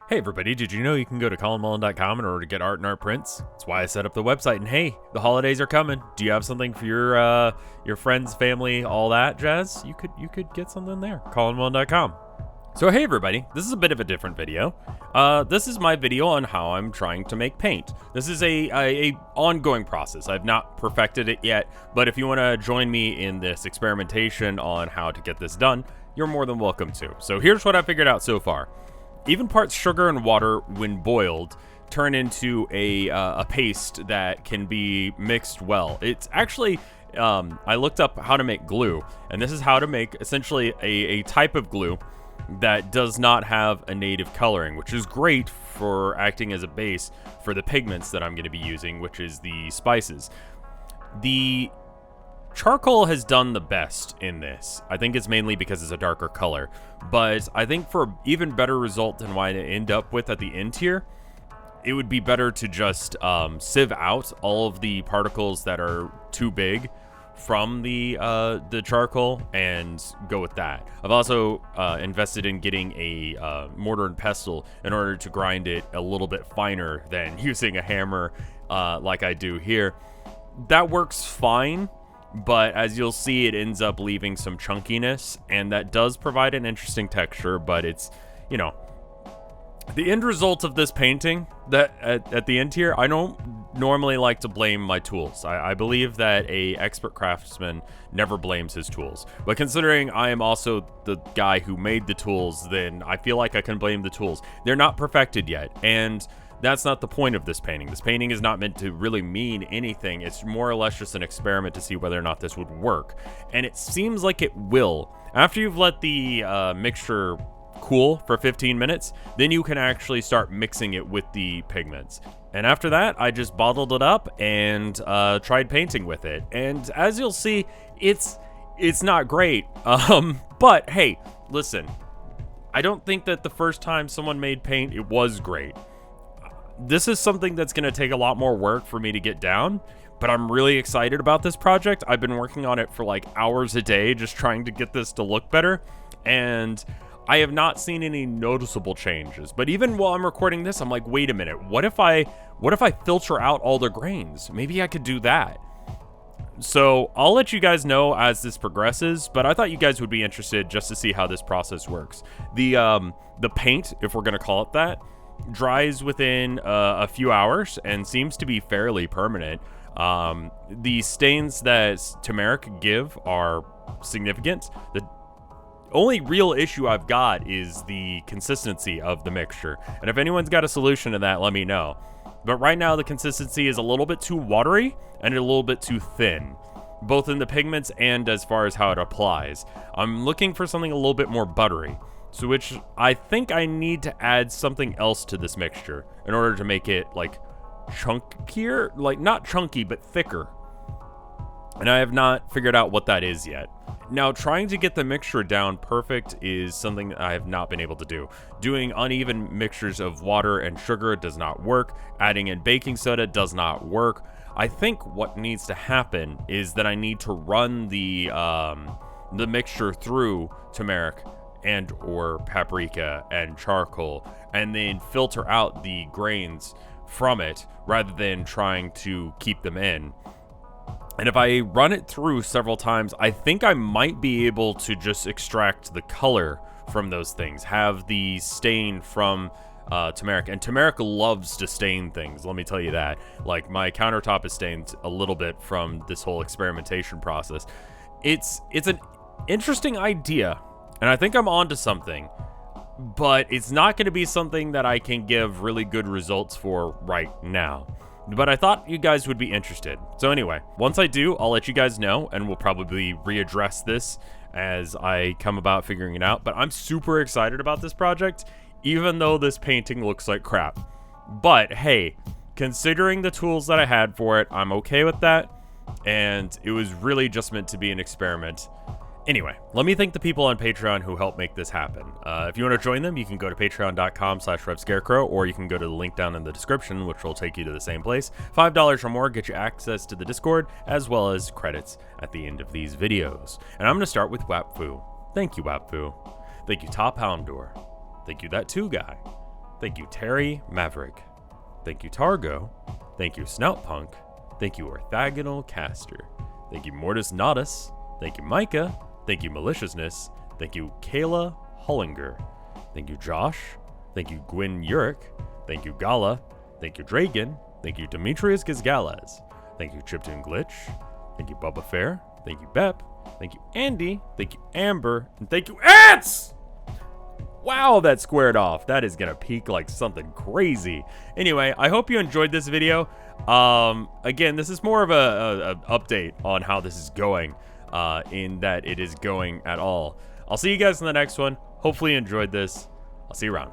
Hey everybody, did you know you can go to colinmullen.com in order to get art and art prints? That's why I set up the website. And hey, the holidays are coming. Do you have something for your friends, family, all that jazz? You could get something there. colinmullen.com. So hey everybody, this is a bit of a different video. This is my video on how I'm trying to make paint. This is a ongoing process. I've not perfected it yet, but if you want to join me in this experimentation on how to get this done, you're more than welcome to. So here's what I figured out so far. Even parts sugar and water, when boiled, turn into a paste that can be mixed well. It's actually, I looked up how to make glue, and this is how to make essentially a type of glue that does not have a native coloring, which is great for acting as a base for the pigments that I'm going to be using, which is the spices. The charcoal has done the best in this. I think it's mainly because it's a darker color, but I think for an even better result than what I end up with at the end here, it would be better to just sieve out all of the particles that are too big from the charcoal and go with that. I've also invested in getting a mortar and pestle in order to grind it a little bit finer than using a hammer like I do here. That works fine, but as you'll see, it ends up leaving some chunkiness, and that does provide an interesting texture, but it's, you know, the end result of this painting that at the end here, I don't normally like to blame my tools. I believe that a expert craftsman never blames his tools, but considering I am also the guy who made the tools, then I feel like I can blame the tools. They're not perfected yet, and that's not the point of this painting. This painting is not meant to really mean anything. It's more or less just an experiment to see whether or not this would work. And it seems like it will. After you've let the mixture cool for 15 minutes, then you can actually start mixing it with the pigments. And after that, I just bottled it up and tried painting with it. And as you'll see, it's not great. But hey, listen, I don't think that the first time someone made paint, it was great. This is something that's going to take a lot more work for me to get down, but I'm really excited about this project. I've been working on it for like hours a day, just trying to get this to look better, and I have not seen any noticeable changes. But even while I'm recording this, I'm like, wait a minute, what if I filter out all the grains? Maybe I could do that. So I'll let you guys know as this progresses, but I thought you guys would be interested just to see how this process works. The paint, if we're going to call it that, dries within a few hours and seems to be fairly permanent. The stains that turmeric give are significant. The only real issue I've got is the consistency of the mixture, and if anyone's got a solution to that, let me know. But right now the consistency is a little bit too watery and a little bit too thin, both in the pigments and as far as how it applies. I'm looking for something a little bit more buttery, so which I think I need to add something else to this mixture in order to make it like chunkier, like not chunky, but thicker. And I have not figured out what that is yet. Now, trying to get the mixture down perfect is something that I have not been able to do. Doing uneven mixtures of water and sugar does not work. Adding in baking soda does not work. I think what needs to happen is that I need to run the mixture through turmeric and or paprika and charcoal, and then filter out the grains from it rather than trying to keep them in. And if I run it through several times, I think I might be able to just extract the color from those things, have the stain from turmeric. And turmeric loves to stain things, let me tell you that. Like, my countertop is stained a little bit from this whole experimentation process. It's an interesting idea, and I think I'm onto something, but it's not going to be something that I can give really good results for right now. But I thought you guys would be interested. So anyway, once I do, I'll let you guys know, and we'll probably readdress this as I come about figuring it out. But I'm super excited about this project, even though this painting looks like crap. But hey, considering the tools that I had for it, I'm okay with that. And it was really just meant to be an experiment. Anyway, let me thank the people on Patreon who helped make this happen. If you want to join them, you can go to patreon.com/RevScarecrow, or you can go to the link down in the description, which will take you to the same place. $5 or more get you access to the Discord, as well as credits at the end of these videos. And I'm going to start with Wapfu. Thank you, Wapfu. Thank you, Top Houndor. Thank you, That Two Guy. Thank you, Terry Maverick. Thank you, Targo. Thank you, Snoutpunk. Thank you, Orthogonal Caster. Thank you, Mortis Nodus. Thank you, Micah. Thank you, Maliciousness. Thank you, Kayla Hollinger. Thank you, Josh. Thank you, Gwyn Urick. Thank you, Gala. Thank you, Dragon. Thank you, Demetrius Gizgalez. Thank you, Chiptune Glitch. Thank you, Bubba Fair. Thank you, Bep. Thank you, Andy. Thank you, Amber. And thank you, Ants! Wow, that squared off. That is gonna peak like something crazy. Anyway, I hope you enjoyed this video. Again, this is more of a update on how this is going, in that it is going at all. I'll see you guys in the next one. Hopefully you enjoyed this. I'll see you around.